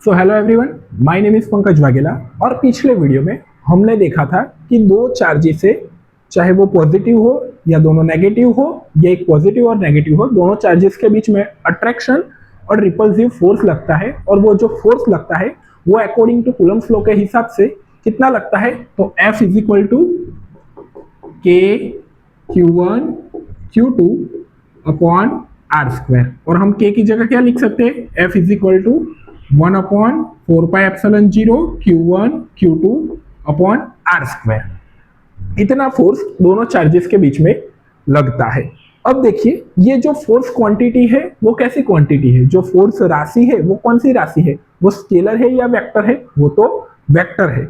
So hello everyone, my name is Pankaj Vaghela. और पिछले video में हमने देखा था कि दो चार्जेस से, चाहे वो पॉजिटिव हो या दोनों नेगेटिव हो या एक पॉजिटिव और नेगेटिव हो, दोनों चार्जेस के बीच में अट्रैक्शन और रिपल्सिव फोर्स लगता है। और वो जो फोर्स लगता है वो अकॉर्डिंग टू कूलम्ब्स लॉ के हिसाब से कितना लगता है, तो F इज इक्वल टू के Q1 Q2 upon R square. और हम के की जगह क्या लिख सकते हैं, F is equal to 1/4πε0 Q1 Q2 upon R square. इतना फोर्स दोनों चार्जेस के बीच में लगता है। अब देखिए, ये जो फोर्स क्वांटिटी है वो कैसी क्वांटिटी है, जो फोर्स राशि है वो कौन सी राशि है, वो स्केलर है या वेक्टर है, वो तो वेक्टर है।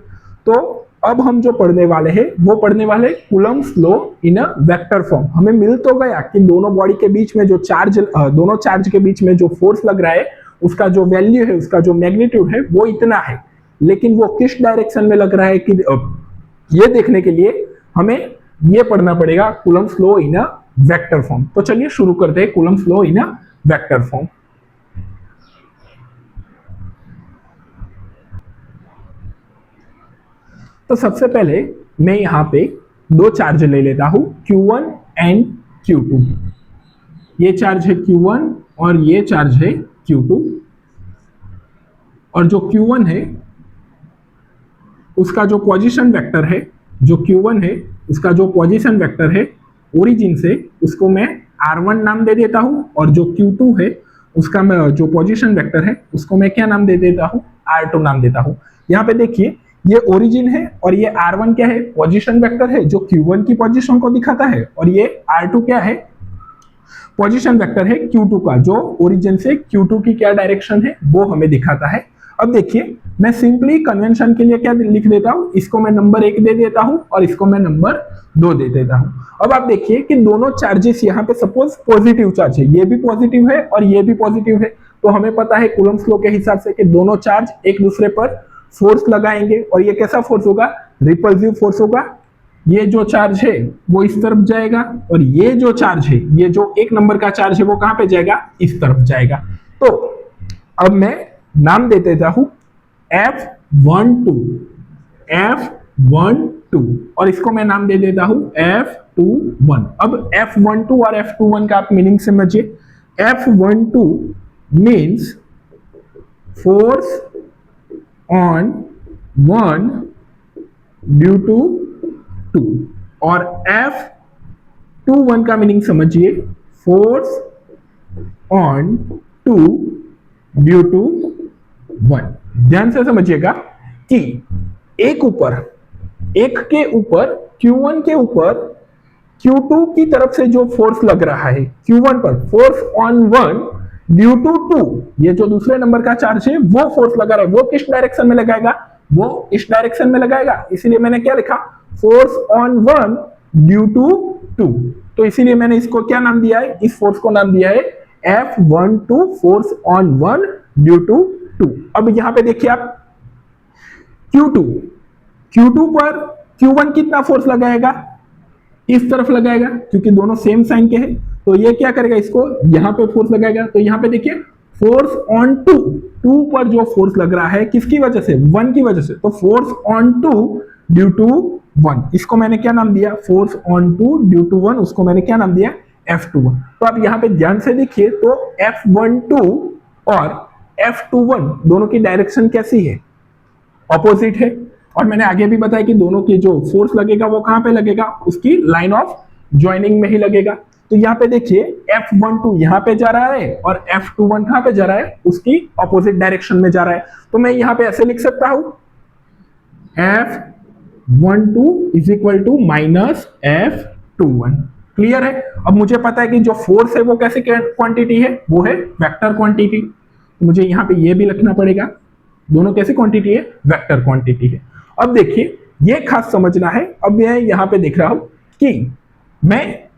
तो अब हम जो पढ़ने वाले हैं वो पढ़ने वाले Coulomb's law in a vector form. हमें मिल तो गया कि दोनों बॉडी के बीच में जो चार्ज, दोनों चार्ज के बीच में जो फोर्स लग रहा है उसका जो वैल्यू है, उसका जो मैग्नीट्यूड है वो इतना है, लेकिन वो किस डायरेक्शन में लग रहा है कि ये देखने के लिए हमें ये पढ़ना पड़ेगा Coulomb's law in a vector form. तो चलिए शुरू करते हैं Coulomb's law in a vector form. तो सबसे पहले मैं यहां पे दो चार्ज ले लेता हूं, Q1 एंड Q2। ये चार्ज है Q1 और ये चार्ज है Q2। और जो Q1 है उसका जो पोजीशन वेक्टर है, जो Q1 है उसका जो पोजीशन वेक्टर है ओरिजिन से, उसको मैं R1 नाम दे देता हूं। और जो Q2 है उसका मैं जो पोजीशन वेक्टर है उसको मैं क्या नाम दे देता हूं, R2 नाम देता हूं। यहाँ पे देखिए, ये ओरिजिन है और ये R1 क्या है, पोजीशन वेक्टर है जो Q1 की पोजीशन को दिखाता है। और ये R2 क्या है, पोजीशन वेक्टर है Q2 का, जो ओरिजिन से Q2 की क्या डायरेक्शन है वो हमें दिखाता है। अब देखिए, मैं सिंपली कन्वेंशन के लिए क्या लिख देता हूं, इसको मैं नंबर 1 दे देता हूं और इसको मैं नंबर 2 दे देता हूं। अब आप देखिए कि दोनों चार्जेस यहाँ पे सपोज पॉजिटिव चार्ज है, ये भी पॉजिटिव है और ये भी पॉजिटिव है। तो हमें पता है कूलम्ब्स लॉ के हिसाब से कि दोनों चार्ज एक दूसरे पर फोर्स लगाएंगे और ये कैसा फोर्स होगा, रिपल्सिव फोर्स होगा। ये जो चार्ज है वो इस तरफ जाएगा और ये जो चार्ज है, ये जो एक नंबर का चार्ज है वो कहां पे जाएगा, इस तरफ जाएगा। तो अब मैं नाम दे देता हूं F12 और इसको मैं नाम दे देता हूं F21। अब F12 और F21 का आप मीनिंग समझिए। F12 means force on one due to two, और F21 का मीनिंग समझिए, force on two due to one. ध्यान से समझिएगा कि एक के ऊपर Q1 के ऊपर Q2 की तरफ से जो फोर्स लग रहा है Q1 पर, force on one due to two, ये जो दूसरे नंबर का चार्ज है वो फोर्स लगा रहा है, वो किस डायरेक्शन में लगाएगा, वो इस डायरेक्शन में लगाएगा। इसीलिए मैंने क्या लिखा, force on one due to two. तो इसीलिए मैंने इसको क्या नाम दिया है, इस फोर्स को नाम दिया है F12, force on one due to two. अब यहां पे देखिए आप, Q2 पर Q1 कितना फोर्स लगाएगा, इस तरफ लगाएगा, क्योंकि दोनों सेम साइन के हैं। तो ये क्या करेगा, इसको यहां पे फोर्स लगाएगा। तो यहां पे देखिए, फोर्स ऑन टू पर जो फोर्स लग रहा है किसकी वजह से, वन की वजह से। तो force on two due to one, इसको मैंने क्या नाम दिया, force on two due to one, उसको मैंने क्या नाम दिया, F21। तो आप यहां पे ध्यान से देखिए, तो F12 और F21 दोनों की डायरेक्शन कैसी है, ऑपोजिट है। और मैंने आगे भी बताया कि दोनों की जो फोर्स लगेगा वो कहां पे लगेगा, उसकी लाइन ऑफ ज्वाइनिंग में ही लगेगा। तो यहाँ पे देखिए, F12 यहाँ पे जा रहा है और F21 कहां पे जा रहा है, उसकी ऑपोजिट डायरेक्शन में जा रहा है। तो मैं यहाँ पे ऐसे लिख सकता हूं, F12 is equal to minus F21। Clear है। अब मुझे पता है कि जो फोर्स है वो कैसे क्वांटिटी है, वो है वेक्टर क्वांटिटी। मुझे यहाँ पे ये भी लिखना पड़ेगा, दोनों कैसी क्वांटिटी है, वेक्टर क्वांटिटी है। अब देखिए, ये खास समझना है। अब मैं यहाँ पे देख रहा हूं कि मैं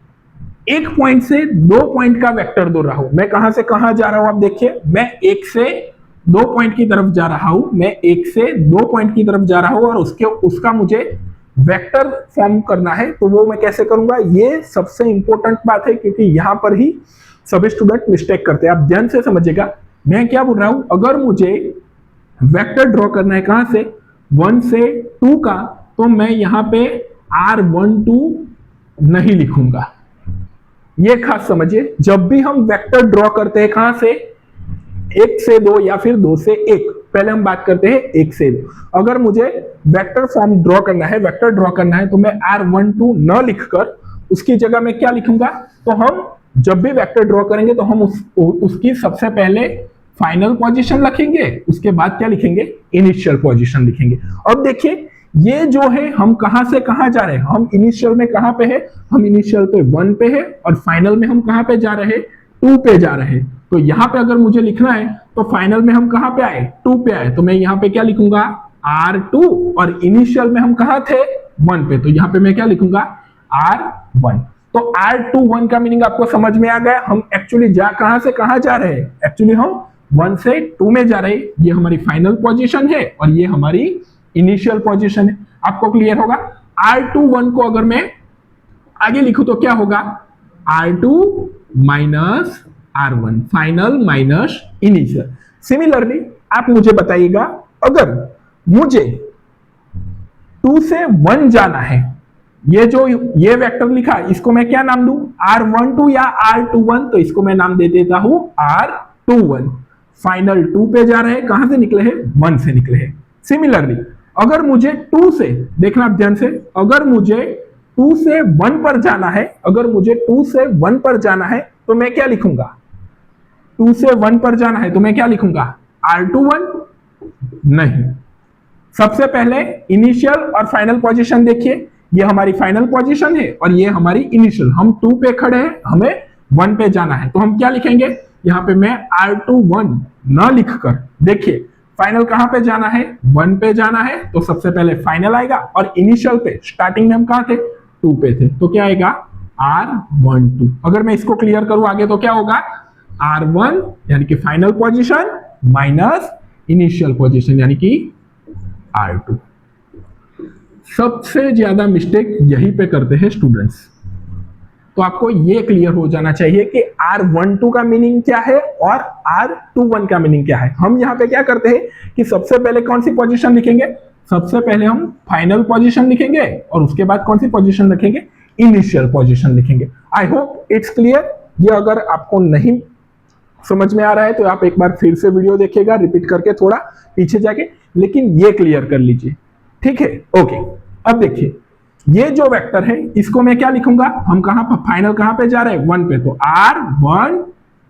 एक पॉइंट से दो पॉइंट का वेक्टर दे रहा हूं। मैं कहां से कहां जा रहा हूं, आप देखिए, मैं एक से दो पॉइंट की तरफ जा रहा हूं, मैं एक से दो पॉइंट की तरफ जा रहा हूं और उसका मुझे वेक्टर फॉर्म करना है। तो वो मैं कैसे करूंगा, ये सबसे इंपॉर्टेंट बात है, क्योंकि यहां पर ही सभी स्टूडेंट मिस्टेक करते हैं। आप ध्यान से समझिएगा, मैं क्या बोल रहा हूं, अगर मुझे वेक्टर ड्रॉ करना है कहां से, 1 से 2 का, तो मैं यहां पे R12 नहीं लिखूंगा। ये खास समझिए, जब भी हम वेक्टर ड्रॉ करते हैं कहां से, 1 से 2 या फिर 2 से 1, पहले हम बात करते हैं 1 से 2। अगर मुझे वेक्टर फॉर्म ड्रॉ करना है, वेक्टर ड्रॉ करना है, तो मैं R12 न लिखकर उसकी जगह में क्या लिखूंगा, तो हम जब भी वेक्टर ड्रॉ करेंगे तो हम उसकी सबसे पहले फाइनल पोजीशन लिखेंगे, उसके बाद क्या लिखेंगे, इनिशियल पोजीशन लिखेंगे। अब देखिए ये जो है हम कहां से कहां जा रहे हैं, हम इनिशियल में कहां पे है, हम इनिशियल पे 1 पे है और फाइनल में हम कहां पे जा रहे हैं, 2 पे जा रहे हैं। तो यहां पे अगर मुझे लिखना है तो फाइनल में हम कहां पे आए, 2 पे आए, तो मैं यहां पे क्या लिखूंगा, R2, और इनिशियल में हम कहां थे, 1 पे, तो यहां पे मैं क्या लिखूंगा, R1। तो R21 का मीनिंग आपको समझ में आ गया, हम एक्चुअली कहां से कहां जा रहे हैं, एक्चुअली हम 1 से 2 में जा रहे हैं। ये हमारी फाइनल पोजीशन है और ये हमारी इनिशियल पोजीशन है। आपको क्लियर होगा। R21 को अगर मैं आगे लिखूं तो क्या होगा, R2 minus R1, final minus initial. Similarly आप मुझे बताइएगा, अगर मुझे 2 से 1 जाना है, ये वेक्टर लिखा, इसको मैं क्या नाम दूं, R12 या R21, तो इसको मैं नाम दे देता हूं R21। फाइनल 2 पे जा रहे हैं, कहां से निकले हैं, 1 से निकले हैं। सिमिलरली अगर मुझे 2 से, देखना आप ध्यान से, अगर मुझे 2 से 1 पर जाना है, अगर मुझे 2 से 1 पर जाना है तो मैं क्या लिखूंगा, 2 से 1 पर जाना है तो मैं क्या लिखूंगा, R21 नहीं। सबसे पहले इनिशियल और फाइनल पोजीशन देखिए, ये हमारी फाइनल पोजीशन है और ये हमारी इनिशियल। हम 2 पे खड़े हैं, हमें 1 पे जाना है, तो हम क्या लिखेंगे, यहां पे मैं R21 न लिखकर, देखिए फाइनल कहां पे जाना है, 1 पे जाना है, तो सबसे पहले फाइनल आएगा, और इनिशियल पे स्टार्टिंग में हम कहां थे, 2 पे थे, तो क्या आएगा, R12। अगर मैं इसको क्लियर करूं आगे तो क्या होगा, R1 यानी कि final position minus initial position यानी कि R2। सबसे ज्यादा मिस्टेक यहीं पे करते हैं स्टूडेंट्स। तो आपको ये क्लियर हो जाना चाहिए कि R12 का मीनिंग क्या है और R21 का मीनिंग क्या है। हम यहाँ पे क्या करते हैं कि सबसे पहले कौन सी पोजीशन लिखेंगे, सबसे पहले हम फाइनल पोजीशन लिखेंगे और उसके बाद कौन सी पोजीशन लिखेंगे, इनिशियल पोजीशन लिखेंगे। I hope it's clear. ये अगर आपको नहीं समझ में आ रहा है तो आप एक बार फिर से वीडियो देखिएगा, रिपीट करके थोड़ा पीछे जाके, लेकिन ये क्लियर कर लीजिए, ठीक है। ओके, अब देखिए ये जो वेक्टर है इसको मैं क्या लिखूंगा, हम कहां पर फाइनल कहां पे जा रहे हैं, 1 पे, तो R1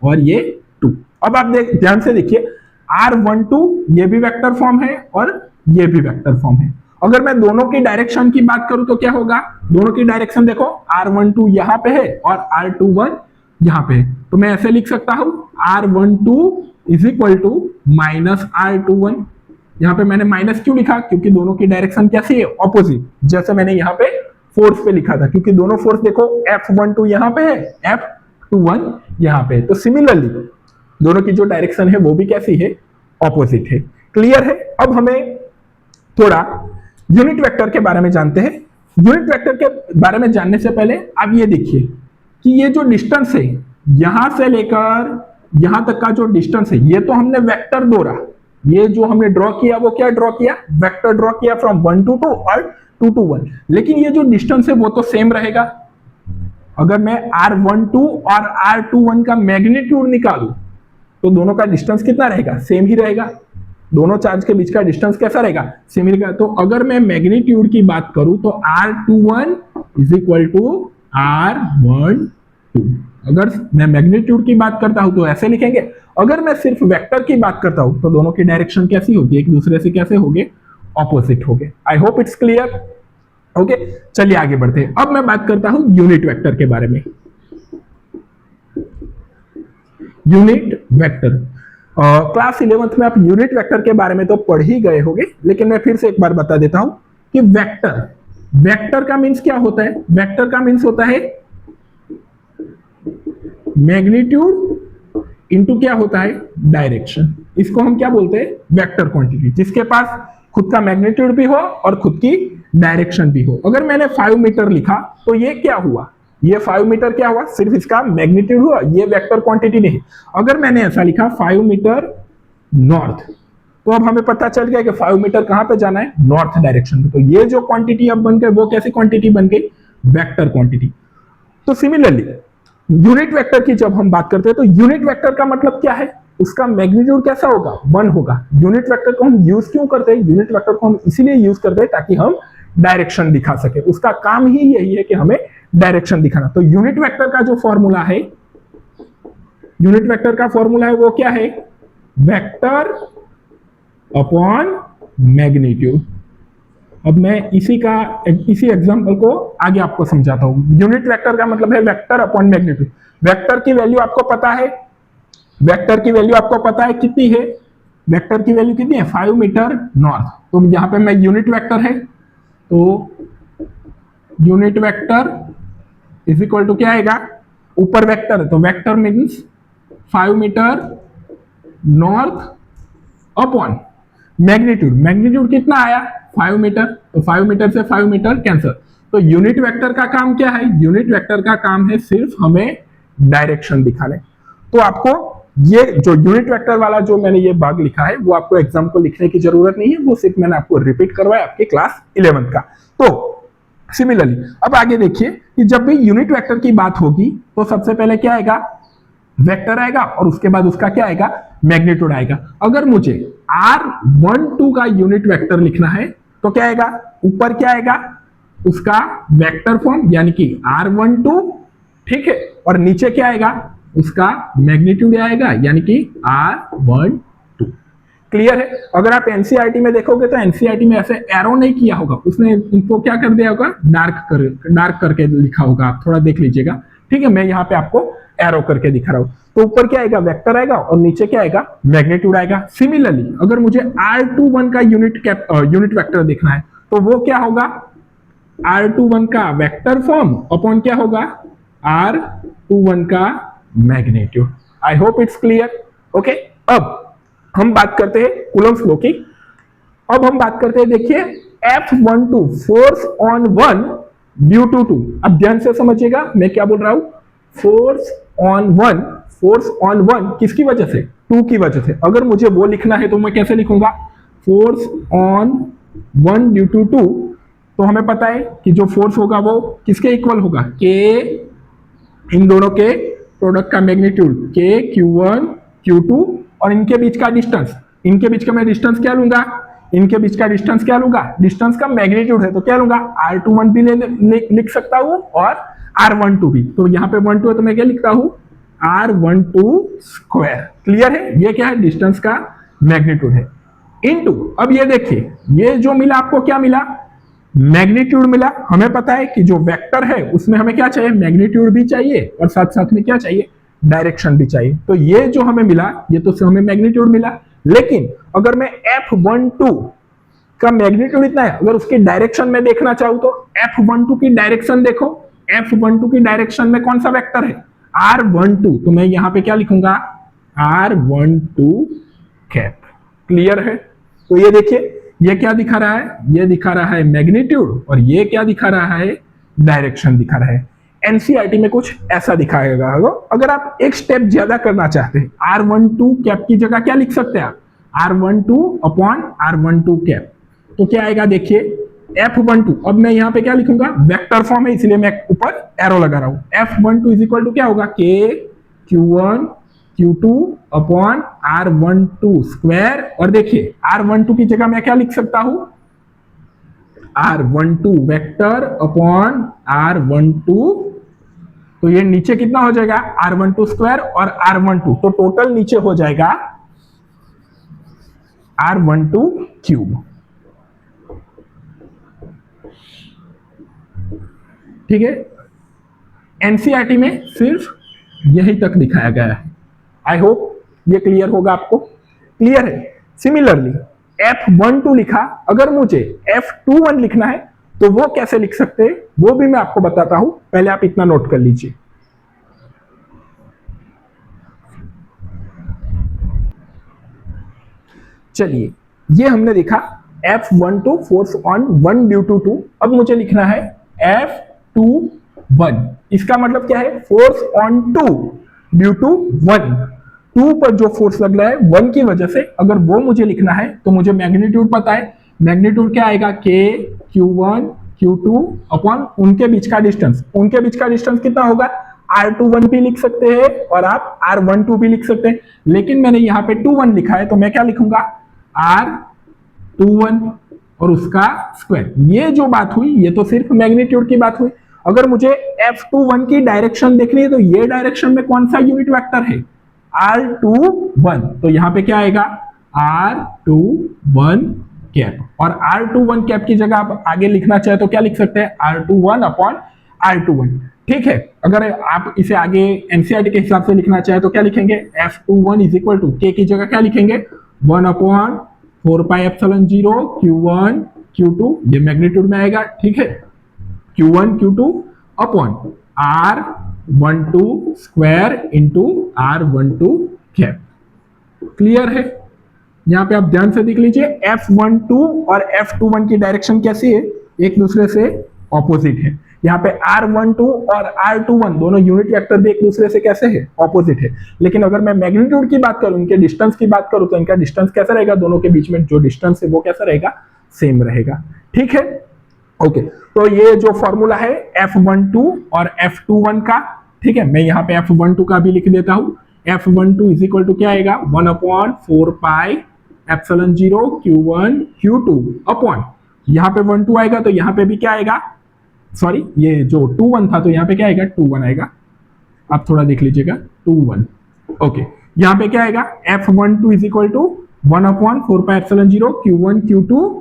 और ये 2। अब आप ध्यान से देखिए, R12 ये भी वेक्टर फॉर्म है और ये भी वेक्टर फॉर्म है। अगर मैं दोनों की डायरेक्शन की बात करूं तो क्या होगा, दोनों की डायरेक्शन देखो, R12 यहां पे है और R21 यहां पे है, तो मैं ऐसे लिख सकता हूं R12 is equal to minus R21। यहां पे मैंने माइनस क्यों लिखा, क्योंकि दोनों की डायरेक्शन कैसी है, ऑपोजिट, जैसे मैंने यहां पे फोर्स पे लिखा था, क्योंकि दोनों फोर्स देखो F12 यहां पे है, F21 यहां पे है, तो सिमिलरली दोनों की जो डायरेक्शन है वो भी कैसी है, ऑपोजिट है। क्लियर है। अब हमें थोड़ा यूनिट वेक्टर के बारे में जानते हैं। यूनिट वेक्टर के बारे में जानने से पहले आप ये देखिए कि ये जो डिस्टेंस है यहां से लेकर यहां तक का जो डिस्टेंस है, ये तो हमने वेक्टर दौड़ा, ये जो हमने ड्रॉ किया वो क्या ड्रॉ किया, वेक्टर ड्रॉ किया फ्रॉम 1 to 2 और 2 to 1, लेकिन ये जो डिस्टेंस है वो तो सेम रहेगा। अगर मैं R12 और R21 का मैग्नीट्यूड निकालूं तो दोनों का डिस्टेंस कितना रहेगा, सेम ही रहेगा। दोनों चार्ज के बीच का डिस्टेंस कैसा रहेगा, सेम ही रहेगा। तो अगर मैं मैग्नीट्यूड की बात करूं तो R21 is equal to R12। अगर मैं मैग्नीट्यूड की बात करता हूं तो ऐसे लिखेंगे, अगर मैं सिर्फ वेक्टर की बात करता हूं तो दोनों की डायरेक्शन कैसी होगी, एक दूसरे से कैसे होंगे, ऑपोजिट होंगे। I hope it's clear. Okay, चलिए आगे बढ़ते हैं। अब मैं बात करता हूं यूनिट वेक्टर के बारे में। यूनिट वेक्टर क्लास 11th में आप यूनिट वेक्टर के बारे में तो पढ़ ही गए होंगे, लेकिन मैं फिर से एक बार बता देता हूं कि वेक्टर का मीन्स क्या होता है। वेक्टर का मीन्स होता है मैग्नीट्यूड इनटू क्या होता है, डायरेक्शन। इसको हम क्या बोलते हैं, वेक्टर क्वांटिटी, जिसके पास खुद का मैग्नीट्यूड भी हो और खुद की डायरेक्शन भी हो। अगर मैंने 5 मीटर लिखा तो ये क्या हुआ, ये 5 मीटर क्या हुआ, सिर्फ इसका मैग्नीट्यूड हुआ, ये वेक्टर क्वांटिटी नहीं। अगर मैंने ऐसा लिखा 5 मीटर नॉर्थ, तो अब हमें पता चल गया कि 5 मीटर कहां पे जाना है, नॉर्थ डायरेक्शन में। तो ये जो क्वांटिटी अब बन गई वो कैसी क्वांटिटी बन गई, वेक्टर क्वांटिटी। तो सिमिलरली यूनिट वेक्टर की जब हम बात करते हैं तो यूनिट वेक्टर का मतलब क्या है, उसका मैग्नीट्यूड कैसा होगा, 1 होगा। यूनिट वेक्टर को हम यूज क्यों करते हैं, यूनिट वेक्टर को हम इसीलिए यूज करते हैं ताकि हम डायरेक्शन दिखा सके। उसका काम ही यही है कि हमें डायरेक्शन दिखाना। तो यूनिट वेक्टर का जो फॉर्मूला है, यूनिट वेक्टर का फॉर्मूला है वो क्या है, वेक्टर अपॉन मैग्नीट्यूड। अब मैं इसी एग्जांपल को आगे आपको समझाता हूं। यूनिट वेक्टर का मतलब है वेक्टर अपॉन मैग्नीट्यूड। वेक्टर की वैल्यू आपको पता है, वेक्टर की वैल्यू आपको पता है कितनी है, वेक्टर की वैल्यू कितनी है, 5 मीटर नॉर्थ। तो यहां पे मैं यूनिट वेक्टर है, तो unit vector is equal to क्या आएगा, ऊपर वेक्टर है तो vector means 5 metre north upon magnitude. Magnitude कितना आया, 5 मीटर, तो 5 मीटर से 5 मीटर कैंसिल। तो यूनिट वेक्टर का काम क्या है, यूनिट वेक्टर का काम है सिर्फ हमें डायरेक्शन दिखाने। तो आपको ये जो यूनिट वेक्टर वाला जो मैंने ये भाग लिखा है वो आपको एग्जाम को लिखने की जरूरत नहीं है, वो सिर्फ मैंने आपको रिपीट करवाया आपके क्लास 11 का। तो सिमिलरली अब आगे देखिए कि जब भी यूनिट वेक्टर की बात होगी तो सबसे पहले क्या आएगा, वेक्टर आएगा और उसके बाद उसका क्या आएगा, मैग्नीट्यूड आएगा। अगर मुझे R12 का यूनिट वेक्टर लिखना है तो क्या आएगा, ऊपर क्या आएगा, उसका वेक्टर फॉर्म यानी कि R12, ठीक है, और नीचे क्या आएगा, उसका मैग्नीट्यूड आएगा यानी कि R12। क्लियर है। अगर आप एनसीईआरटी में देखोगे तो एनसीईआरटी में ऐसे एरो नहीं किया होगा, उसने इनको क्या कर दिया होगा, डार्क करके लिखा होगा, आप थोड़ा देख लीजिएगा, ठीक है। मैं यहाँ पे आपको एरो करके दिखा रहा हूं। तो ऊपर क्या आएगा, वेक्टर आएगा और नीचे क्या आएगा, मैग्नीट्यूड आएगा। सिमिलरली अगर मुझे R21 का यूनिट वेक्टर देखना है तो वो क्या होगा, R21 का वेक्टर फॉर्म अपॉन क्या होगा, R21 का magnitude. I hope it's clear. Okay, अब हम बात करते हैं कूलम्ब्स लॉ की। अब हम बात करते हैं, देखिए F12 force on 1 due to 2। अब ध्यान से समझिएगा मैं क्या बोल रहा हूं, फोर्स ऑन 1 किसकी वजह से, 2 की वजह से। अगर मुझे वो लिखना है तो मैं कैसे लिखूंगा, फोर्स ऑन 1 ड्यू टू 2। तो हमें पता है कि जो फोर्स होगा वो किसके इक्वल होगा, के, इन दोनों के प्रोडक्ट का मैग्नीट्यूड के, Q1 Q2 और इनके बीच का डिस्टेंस, इनके बीच का मैं डिस्टेंस क्या लूंगा, इनके बीच का डिस्टेंस क्या लूंगा, डिस्टेंस का मैग्नीट्यूड है तो क्या लूंगा, R21 भी लिख सकता हूं और R12 भी। तो यहाँ पे 12 है तो मैं क्या लिखता हूं, R12 स्क्वायर। क्लियर है, ये क्या है, डिस्टेंस का मैग्नीट्यूड है, इनटू, अब ये देखिए ये जो मिला आपको क्या मिला, मैग्नीट्यूड मिला। हमें पता है कि जो वेक्टर है उसमें हमें क्या चाहिए, मैग्नीट्यूड भी चाहिए और साथ साथ में क्या चाहिए, डायरेक्शन भी चाहिए। तो ये जो हमें मिला ये तो हमें मैग्नीट्यूड मिला, लेकिन अगर मैं F12 का मैग्नीट्यूड इतना है, अगर उसकी डायरेक्शन में देखना चाहूं तो F12 की डायरेक्शन देखो, F12 की डायरेक्शन में कौन सा वेक्टर है, R12। तो मैं यहां पे क्या लिखूंगा, R12 कैप। क्लियर है। तो ये देखिए ये क्या दिखा रहा है, ये दिखा रहा है मैग्नीट्यूड और ये क्या दिखा रहा है, डायरेक्शन दिखा रहा है। एनसीईआरटी में कुछ ऐसा दिखाएगा। अगर आप एक स्टेप ज्यादा करना चाहते हैं, R12 कैप की जगह क्या लिख सकते हैं आप, R12 अपॉन R12 कैप। तो क्या आएगा, देखिए F12, अब मैं यहाँ पे क्या लिखूंगा, वेक्टर फॉर्म है इसलिए मैं ऊपर एरो लगा रहा हूं। F12 इज इक्वल टू क्या होगा, K Q1 Q2 upon R12 square. और देखिए R12 की जगह मैं क्या लिख सकता हूं, R12 वेक्टर अपॉन R12। तो ये नीचे कितना हो जाएगा, R12 स्क्वायर और R12, तो टोटल नीचे हो जाएगा R12 क्यूब। ठीक है, एनसीईआरटी में सिर्फ यही तक दिखाया गया है। आई होप ये क्लियर होगा आपको। क्लियर है। सिमिलरली F12 लिखा, अगर मुझे F21 लिखना है तो वो कैसे लिख सकते हैं वो भी मैं आपको बताता हूं, पहले आप इतना नोट कर लीजिए। चलिए ये हमने देखा F12 force on 1 due to 2। अब मुझे लिखना है F21, इसका मतलब क्या है, force on 2 due to 1। Two पर जो फोर्स लग रहा है 1 की वजह से, अगर वो मुझे लिखना है तो मुझे मैग्नीट्यूड पता है। मैग्नीट्यूड क्या आएगा, K Q1 Q2 अपॉन उनके बीच का डिस्टेंस। उनके बीच का डिस्टेंस कितना होगा, R21 भी लिख सकते हैं और आप R12 भी लिख सकते हैं, लेकिन मैंने यहाँ पे 21 लिखा है तो मैं क्या लिखूंगा, R21 और उसका स्क्वायर। ये जो बात हुई ये तो सिर्फ मैग्नीट्यूड की बात हुई। अगर मुझे F21 की डायरेक्शन देखनी है तो ये डायरेक्शन में कौन सा यूनिट वेक्टर है, R21, तो यहां पे क्या आएगा, R21 कैप। और R21 कैप की जगह आप आगे लिखना चाहे तो क्या लिख सकते हैं, R21 अपॉन R21। ठीक है, अगर आप इसे आगे एनसीईआरटी के हिसाब से लिखना चाहे तो क्या लिखेंगे, F21 is equal to K की जगह क्या लिखेंगे, 1 upon 4 pi epsilon 0 Q1 Q2, ये मैग्नीट्यूड में आएगा। ठीक है, Q1 Q2 upon R12 square into R12 cap. Clear है, यहां पे आप ध्यान से देख लीजिए, F12 और F21 की डायरेक्शन कैसी है, एक दूसरे से ऑपोजिट है। यहाँ पे R12 और R21 दोनों यूनिट वेक्टर भी एक दूसरे से कैसे है, ऑपोजिट है। लेकिन अगर मैं मैग्नीट्यूड की बात करूं, इनके डिस्टेंस की बात करूं, तो इनका डिस्टेंस कैसा रहेगा, दोनों के बीच में जो डिस्टेंस है वो कैसा रहेगा, सेम रहेगा। ठीक है, ओके, तो ये जो फॉर्मूला है F12 और F21 का, ठीक है, मैं यहाँ पे F12 का भी लिख देता हूं। F12 इज इक्वल टू क्या आएगा, 1 upon 4 pi epsilon 0 Q1 Q2 upon, यहाँ पे 12 आएगा तो यहाँ पे भी क्या आएगा, सॉरी ये जो 21 था तो यहाँ पे क्या आएगा, 21 आएगा। आप थोड़ा देख लीजिएगा, 21, ओके। यहाँ पे क्या आएगा, F12 is equal to 1 upon 4 pi epsilon 0 Q1 Q2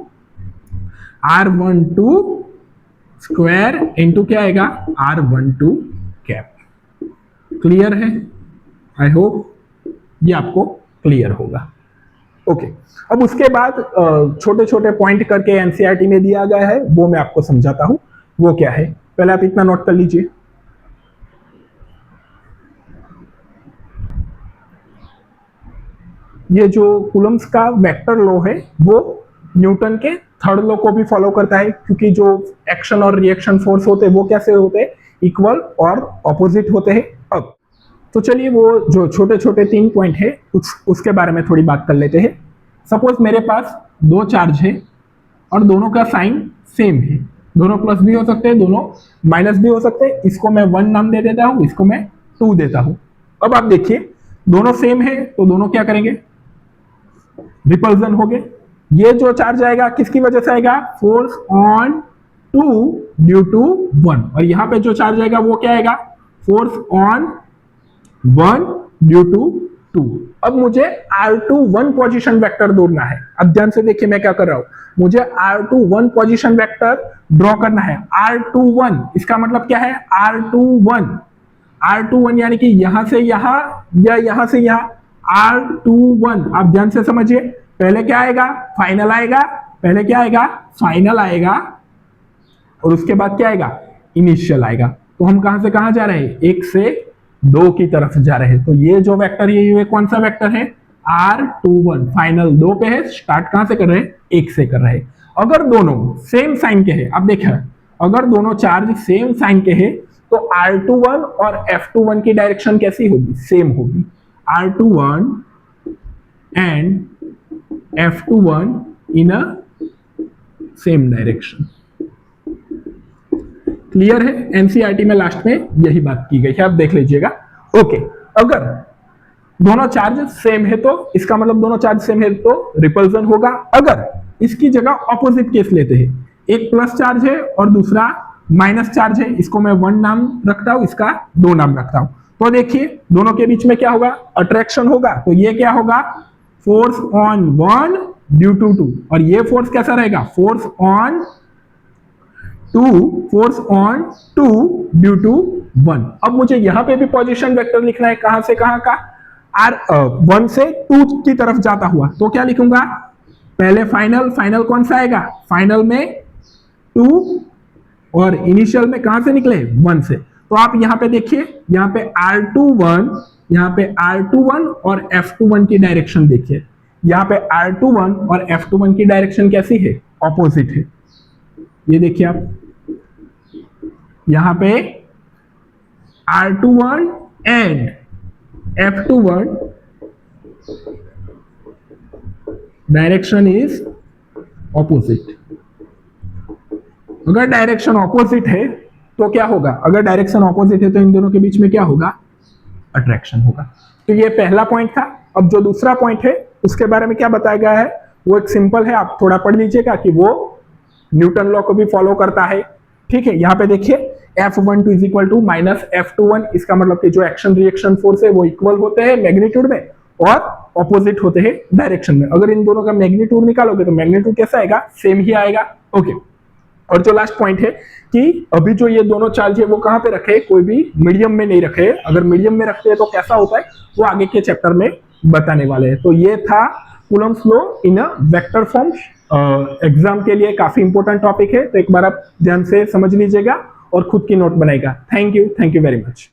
R12 square into क्या आएगा, R12 कैप। क्लियर है, आई होप ये आपको क्लियर होगा। ओके, अब उसके बाद छोटे छोटे पॉइंट करके एनसीईआरटी में दिया गया है, वो मैं आपको समझाता हूं, वो क्या है, पहले आप इतना नोट कर लीजिए। ये जो कूलम्ब्स का वेक्टर लॉ है वो न्यूटन के थर्ड लॉ को भी फॉलो करता है, क्योंकि जो एक्शन और रिएक्शन फोर्स होते हैं वो कैसे होते हैं, इक्वल और ऑपोजिट होते हैं। अब तो चलिए वो जो छोटे छोटे 3 पॉइंट है उसके बारे में थोड़ी बात कर लेते हैं। सपोज मेरे पास 2 चार्ज है और दोनों का साइन सेम है, दोनों प्लस भी हो सकते हैं, दोनों माइनस भी हो सकते हैं। इसको मैं 1 नाम दे देता हूं, इसको मैं 2 देता हूं। अब आप देखिए दोनों सेम है तो दोनों क्या करेंगे, रिपल्जन हो गए। ये जो चार्ज आएगा किसकी वजह से आएगा, फोर्स ऑन 2 ड्यू टू 1, और यहां पे जो चार्ज आएगा वो क्या आएगा, फोर्स ऑन 1 ड्यू टू 2। अब मुझे R21 पोजीशन वेक्टर ढूंढना है। अब ध्यान से देखिए मैं क्या कर रहा हूं, मुझे R21 पोजीशन वेक्टर ड्रॉ करना है। R21 इसका मतलब क्या है, R21 यानी कि यहां से यहां या यहां से यहां, R21 आप ध्यान से समझिए। पहले क्या आएगा, फाइनल आएगा, पहले क्या आएगा, फाइनल आएगा, और उसके बाद क्या आएगा, इनिशियल आएगा। तो हम कहां से कहां जा रहे हैं, 1 से 2 की तरफ जा रहे हैं। तो ये जो वेक्टर है ये कौन सा वेक्टर है, R21, फाइनल 2 पे है, स्टार्ट कहां से कर रहे हैं, 1 से कर रहे हैं। अगर दोनों सेम साइन के हैं, अब देखिए अगर दोनों चार्ज सेम साइन के हैं तो R21 और F21 की डायरेक्शन कैसी होगी, सेम होगी। R21 and F21 in a same direction। Clear है, एनसीईआरटी में लास्ट में यही बात की गई है, आप देख लीजिएगा। ओके, अगर दोनों चार्ज सेम है तो इसका मतलब दोनों चार्ज सेम है तो रिपल्जन होगा। अगर इसकी जगह ऑपोजिट केस लेते हैं, एक प्लस चार्ज है और दूसरा माइनस चार्ज है, इसको मैं 1 नाम रखता हूं, इसका 2 नाम रखता हूं, तो देखिए दोनों के बीच में क्या होगा, अट्रैक्शन होगा। तो ये क्या होगा, फोर्स ऑन 1 ड्यू टू 2, और ये फोर्स कैसा रहेगा, फोर्स ऑन 2 ड्यू टू 1। अब मुझे यहां पे भी पोजीशन वेक्टर लिखना है, कहां से कहां का, R1 से 2 की तरफ जाता हुआ। तो क्या लिखूंगा, पहले फाइनल कौन सा आएगा, फाइनल में 2 और इनिशियल में कहां से निकले, 1 से। तो आप यहां पे देखिए, यहां पे R21 और F21 की डायरेक्शन देखिए, यहां पे R21 और F21 की डायरेक्शन कैसी है, ऑपोजिट है। ये देखिए आप यहां पे R21 and F21 direction is opposite. अगर डायरेक्शन ऑपोजिट है तो क्या होगा? अगर डायरेक्शन ऑपोजिट है तो इन दोनों के बीच में क्या होगा? अट्रैक्शन होगा। तो ये पहला पॉइंट था। अब जो दूसरा पॉइंट है उसके बारे में क्या बताया गया है, वो एक सिंपल है, आप थोड़ा पढ़ लीजिएगा कि वो न्यूटन लॉ को भी फॉलो करता है। ठीक है, यहाँ पे देखिए F12 is equal to minus F21, इसका मतलब कि जो एक्शन रिएक्शन फोर्स है वो इक्वल होते हैं मैग्नीट्यूड में और ऑपोजिट होते हैं डायरेक्शन में। अगर इन दोनों का मैग्नीट्यूड निकालोगे तो मैग्नीट्यूड कैसा आएगा? सेम ही आएगा। ओके, और जो लास्ट पॉइंट है कि अभी जो ये दोनों चार्ज है वो कहां पे रखे? कोई भी मीडियम में नहीं रखे। अगर मीडियम में रखते हैं तो कैसा होता है वो आगे के चैप्टर में बताने वाले हैं। तो ये था Coulomb's law in a vector form. Exam के लिए काफी इंपॉर्टेंट टॉपिक है, तो एक बार आप ध्यान से समझ लीजिएगा और खुद की नोट बनाएगा। Thank you very much.